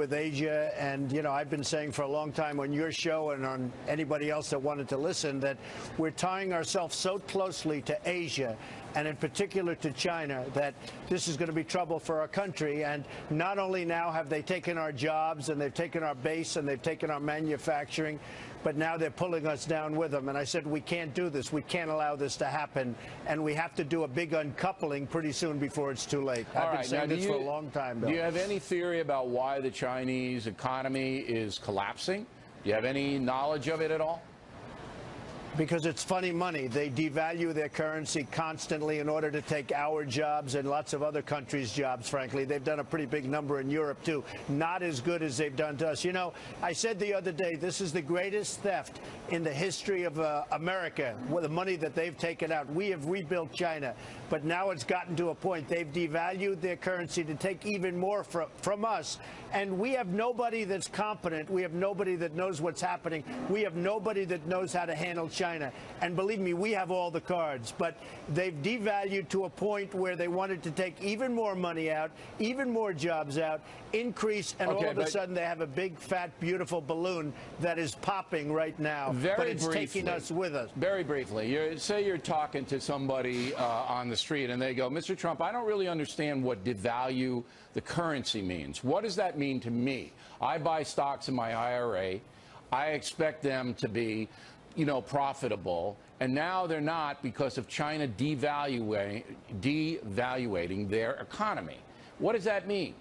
with Asia. And, you know, I've been saying for a long time on your show and on anybody else that wanted to listen that we're tying ourselves so closely to Asia, and in particular to China, that this is going to be trouble for our country. And not only now have they taken our jobs and they've taken our base and they've taken our manufacturing, but now they're pulling us down with them. And I said, we can't do this. We can't allow this to happen. And we have to do a big uncoupling pretty soon before it's too late. I've been saying this for a long time, Bill. Do you have any theory about why the Chinese economy is collapsing? Do you have any knowledge of it at all? Because it's funny money. They devalue their currency constantly in order to take our jobs and lots of other countries' jobs, frankly. They've done a pretty big number in Europe, too. Not as good as they've done to us. You know, I said the other day, this is the greatest theft in the history of America, with the money that they've taken out. We have rebuilt China, but now it's gotten to a point. They've devalued their currency to take even more from us. And we have nobody that's competent. We have nobody that knows what's happening. We have nobody that knows how to handle China. And believe me, we have all the cards. But they've devalued to a point where they wanted to take even more money out, even more jobs out, increase, and all of a sudden they have a big, fat, beautiful balloon that is popping right now. But it's taking us with us. Very briefly, say you're talking to somebody on the street and they go, Mr. Trump, I don't really understand what devalue the currency means. What does that mean to me? I buy stocks in my IRA. I expect them to be, you know, profitable, and now they're not because of China devaluating their economy. What does that mean?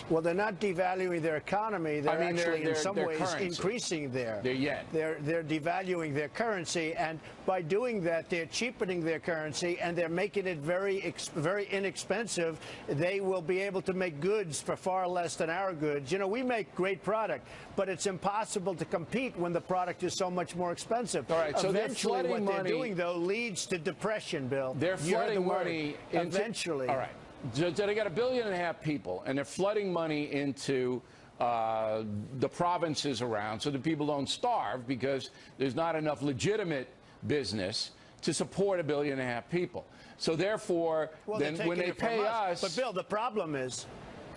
Well, they're not devaluing their economy. They're actually, in some ways, currency. increasing their yen. They're devaluing their currency, and by doing that, they're cheapening their currency, and they're making it very inexpensive. They will be able to make goods for far less than our goods. You know, we make great product, but it's impossible to compete when the product is so much more expensive. All right, so eventually, what they're doing, though, leads to depression, Bill. They're flooding money eventually. All right. So they got 1.5 billion people, and they're flooding money into the provinces around so that people don't starve because there's not enough legitimate business to support 1.5 billion people. So therefore, then when they pay us. But Bill, the problem is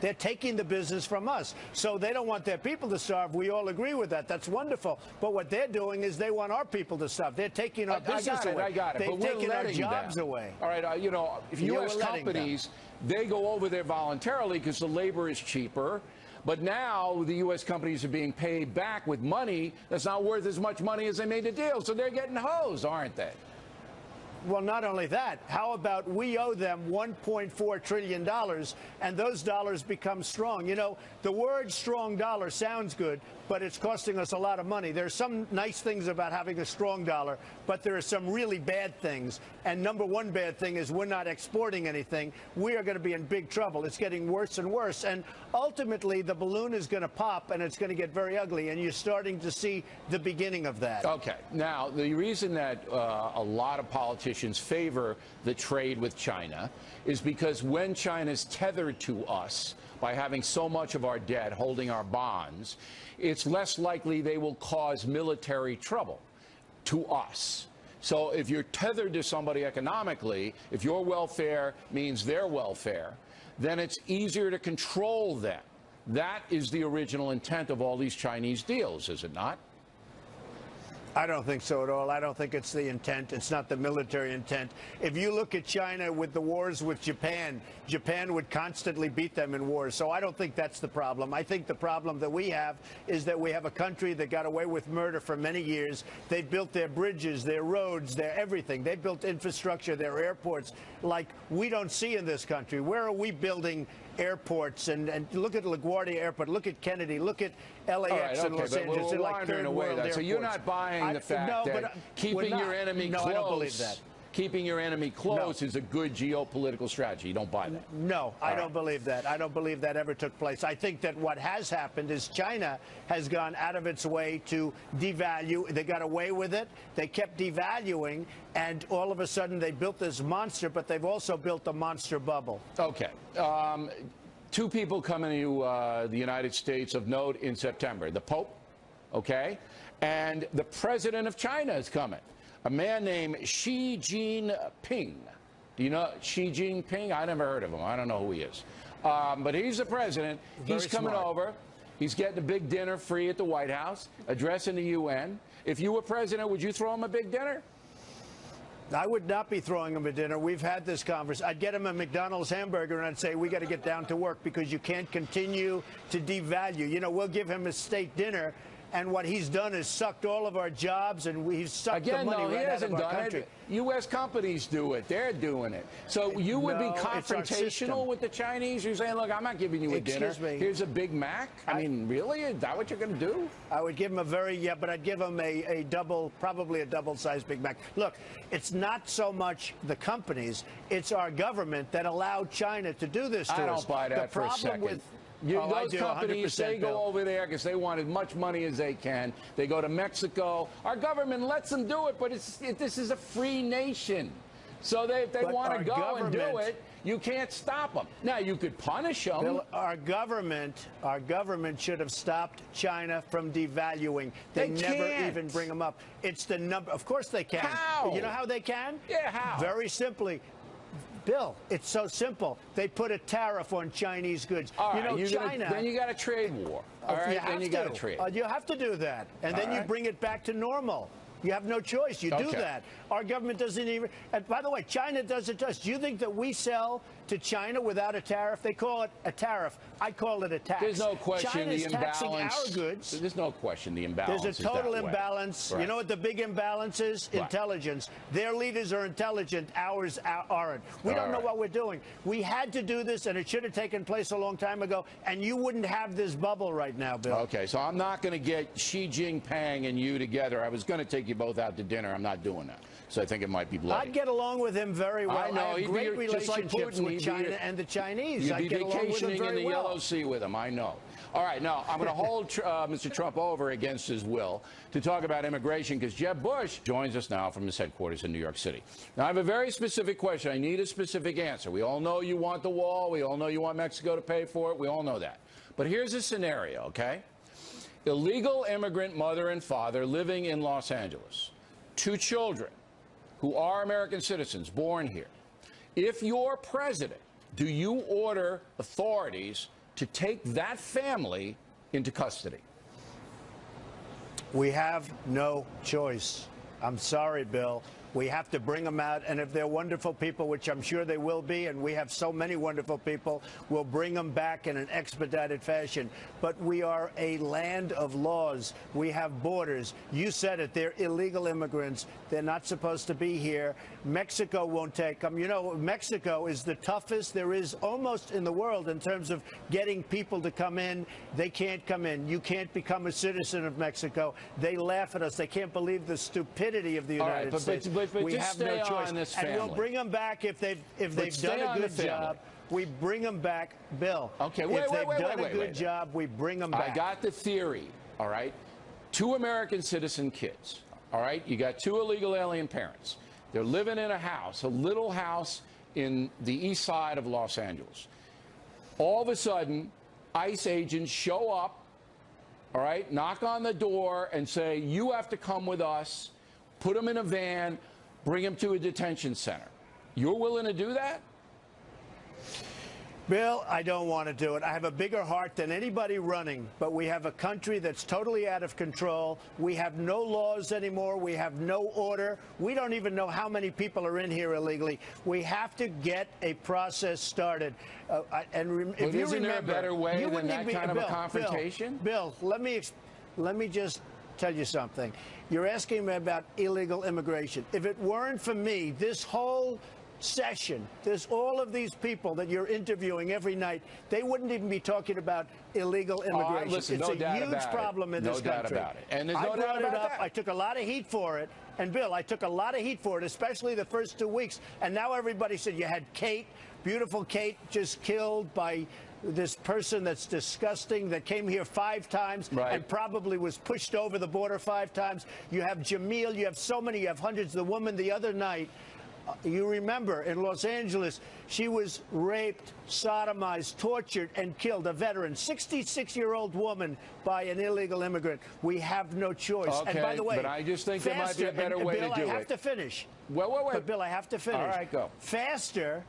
they're taking the business from us. So they don't want their people to starve. We all agree with that. That's wonderful. But what they're doing is they want our people to starve. They're taking our business away. I got it. They've taken our jobs them away. All right, you know, if U.S. companies, they go over there voluntarily because the labor is cheaper. But now the U.S. companies are being paid back with money that's not worth as much money as they made the deal. So they're getting hosed, aren't they? Well, not only that, how about we owe them $1.4 trillion, and those dollars become strong? You know, the word strong dollar sounds good, but it's costing us a lot of money. There's some nice things about having a strong dollar, but there are some really bad things. And number one bad thing is we're not exporting anything. We are going to be in big trouble. It's getting worse and worse. And ultimately, the balloon is going to pop, and it's going to get very ugly. And you're starting to see the beginning of that. Okay. Now, the reason that a lot of politicians favor the trade with China is because when China's tethered to us by having so much of our debt holding our bonds, it's less likely they will cause military trouble to us. So if you're tethered to somebody economically, if your welfare means their welfare, then it's easier to control them. That is the original intent of all these Chinese deals, is it not? I don't think so at all. I don't think it's the intent. It's not the military intent. If you look at China with the wars with Japan, Japan would constantly beat them in wars. So I don't think that's the problem. I think the problem that we have is that we have a country that got away with murder for many years. They built their bridges, their roads, their everything. They built infrastructure, their airports, like we don't see in this country. Where are we building airports? And look at LaGuardia Airport, look at Kennedy, look at LAX and Los Angeles. They're like third world airports. So you're not buying the fact that keeping your enemy close. I don't believe that. Keeping your enemy close is a good geopolitical strategy. You don't buy that. No, I don't believe that. I don't believe that ever took place. I think that what has happened is China has gone out of its way to devalue. They got away with it. They kept devaluing, and all of a sudden they built this monster, but they've also built a monster bubble. Okay. Two people coming to the United States of note in September. The Pope, okay, and the President of China is coming. A man named Xi Jinping. Do you know Xi Jinping? I never heard of him. I don't know who he is. But he's the president. He's coming over. He's getting a big dinner free at the White House, addressing the UN. If you were president, would you throw him a big dinner? I would not be throwing him a dinner. We've had this conversation. I'd get him a McDonald's hamburger and I'd say, we got to get down to work because you can't continue to devalue. You know, we'll give him a state dinner. And what he's done is sucked all of our jobs, and he's sucked the money right out of our country. U.S. companies do it. They're doing it. So you would be confrontational with the Chinese? You're saying, look, I'm not giving you a dinner. Here's a Big Mac? I mean, really? Is that what you're going to do? I would give him but I'd give him a probably a double-sized Big Mac. Look, it's not so much the companies. It's our government that allowed China to do this to us. I don't buy that for a second. Those companies, they go over there because they want as much money as they can. They go to Mexico. Our government lets them do it, but this is a free nation. So if they want to go and do it, you can't stop them. Now, you could punish them. Bill, our government should have stopped China from devaluing. They never even bring them up. It's the number. Of course they can. How? You know how they can? Yeah, how? Very simply. Bill, it's so simple. They put a tariff on Chinese goods. All you know, right, China. Then you got a trade war. All right, then you got a trade. You have to do that, and then you bring it back to normal. You have no choice. You do that. Our government doesn't even. And by the way, China does it to us. Do you think that we sell to China without a tariff? They call it a tariff. I call it a tax. There's no question China's the imbalance. Taxing our goods. There's no question the imbalance. There's a total imbalance. Right. You know what the big imbalance is? Right. Intelligence. Their leaders are intelligent. Ours aren't. We don't know what we're doing. We had to do this, and it should have taken place a long time ago. And you wouldn't have this bubble right now, Bill. Okay, so I'm not going to get Xi Jinping and you together. I was going to take you both out to dinner. I'm not doing that. So I think it might be bloody. I'd get along with him very well. I know. I have great relationships with China and the Chinese. You'd be vacationing in the Yellow Sea with him. I know. All right, now I'm going to hold Mr. Trump over against his will to talk about immigration because Jeb Bush joins us now from his headquarters in New York City. Now, I have a very specific question. I need a specific answer. We all know you want the wall. We all know you want Mexico to pay for it. We all know that. But here's a scenario, okay? Illegal immigrant mother and father living in Los Angeles. 2 children who are American citizens born here. If you're president, do you order authorities to take that family into custody? We have no choice. I'm sorry, Bill. We have to bring them out, and if they're wonderful people, which I'm sure they will be, and we have so many wonderful people, we'll bring them back in an expedited fashion. But we are a land of laws. We have borders. You said it. They're illegal immigrants. They're not supposed to be here. Mexico won't take them. You know, Mexico is the toughest there is almost in the world in terms of getting people to come in. They can't come in. You can't become a citizen of Mexico. They laugh at us. They can't believe the stupidity of the United States. But we have no choice, and we'll bring them back if they've done a good job. We bring them back, Bill. Okay, if they've done a good job, we bring them back. I got the theory. All right, 2 American citizen kids. All right, you got 2 illegal alien parents. They're living in a house, a little house in the east side of Los Angeles. All of a sudden, ICE agents show up. All right, knock on the door and say, "You have to come with us." Put them in a van. Bring him to a detention center. You're willing to do that? Bill, I don't want to do it. I have a bigger heart than anybody running, but we have a country that's totally out of control. We have no laws anymore. We have no order. We don't even know how many people are in here illegally. We have to get a process started. If you remember, there a better way than that kind of a confrontation? Bill, let me just tell you something. You're asking me about illegal immigration. If it weren't for me, this whole session, there's all of these people that you're interviewing every night, they wouldn't even be talking about illegal immigration. Listen, it's a huge problem in this country. No doubt about it. And there's I no doubt brought it about up. that. I took a lot of heat for it. And, Bill, I took a lot of heat for it, especially the first 2 weeks. And now everybody said you had Kate, beautiful Kate, just killed by this person that's disgusting that came here 5 times and probably was pushed over the border 5 times. You have Jamil. You have so many. You have hundreds. The woman the other night, you remember, in Los Angeles, she was raped, sodomized, tortured, and killed. A veteran, 66-year-old woman by an illegal immigrant. We have no choice. Okay, and by the way, but I just think there might be a better way to do it. Bill, I have to finish. Wait. But, Bill, I have to finish. All right, go. Faster.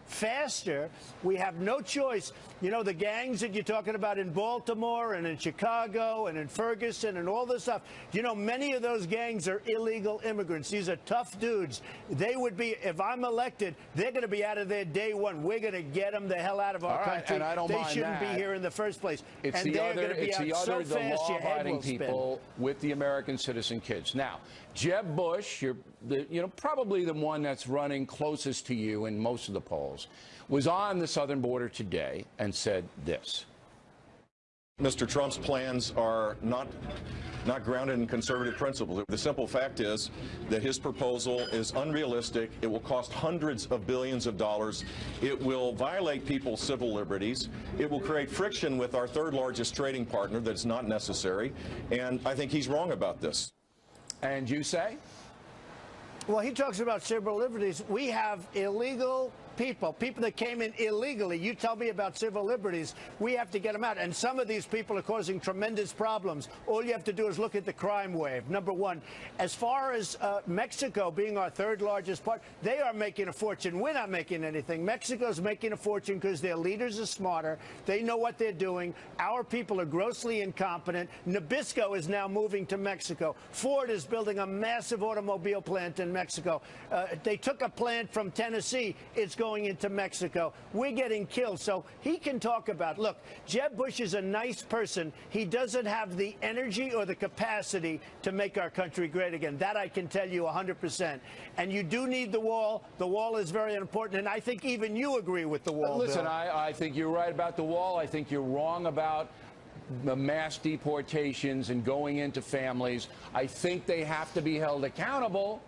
We have no choice. You know, the gangs that you're talking about in Baltimore and in Chicago and in Ferguson and all this stuff, you know, many of those gangs are illegal immigrants. These are tough dudes. They would be, if I'm elected, they're going to be out of there day one. We're going to get them the hell out of our country. And I don't they mind shouldn't that. be here in the first place. It's and the they're other, going to be it's out the other, so the fast your head law-abiding will spin. people with the American citizen kids. Now, Jeb Bush, probably the one that's running closest to you in most of the polls, was on the southern border today and said this. Mr. Trump's plans are not grounded in conservative principles. The simple fact is that his proposal is unrealistic. It will cost hundreds of billions of dollars. It will violate people's civil liberties. It will create friction with our third largest trading partner that's not necessary. And I think he's wrong about this. And you say? Well, he talks about civil liberties. We have illegal people that came in illegally. You tell me about civil liberties. We have to get them out. And some of these people are causing tremendous problems. All you have to do is look at the crime wave, number one. As far as Mexico being our third largest part, they are making a fortune. We're not making anything. Mexico's making a fortune because their leaders are smarter. They know what they're doing. Our people are grossly incompetent. Nabisco is now moving to Mexico. Ford is building a massive automobile plant in Mexico. They took a plant from Tennessee. It's going into Mexico. We're getting killed. So he can talk about, look, Jeb Bush is a nice person. He doesn't have the energy or the capacity to make our country great again. That I can tell you 100%. And you do need the wall. The wall is very important. And I think even you agree with the wall, Listen, Bill. I think you're right about the wall. I think you're wrong about the mass deportations and going into families. I think they have to be held accountable.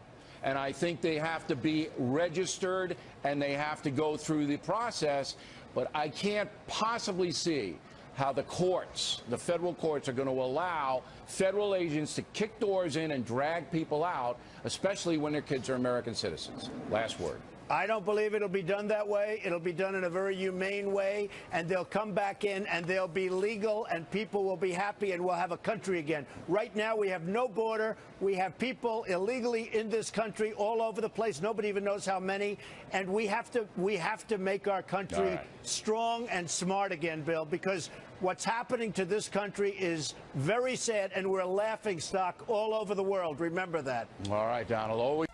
And I think they have to be registered and they have to go through the process. But I can't possibly see how the courts, the federal courts, are going to allow federal agents to kick doors in and drag people out, especially when their kids are American citizens. Last word. I don't believe it'll be done that way. It'll be done in a very humane way, and they'll come back in, and they'll be legal, and people will be happy, and we'll have a country again. Right now, we have no border. We have people illegally in this country all over the place. Nobody even knows how many, and we have to make our country strong and smart again, Bill, because what's happening to this country is very sad, and we're a laughing stock all over the world. Remember that. All right, Donald. Always.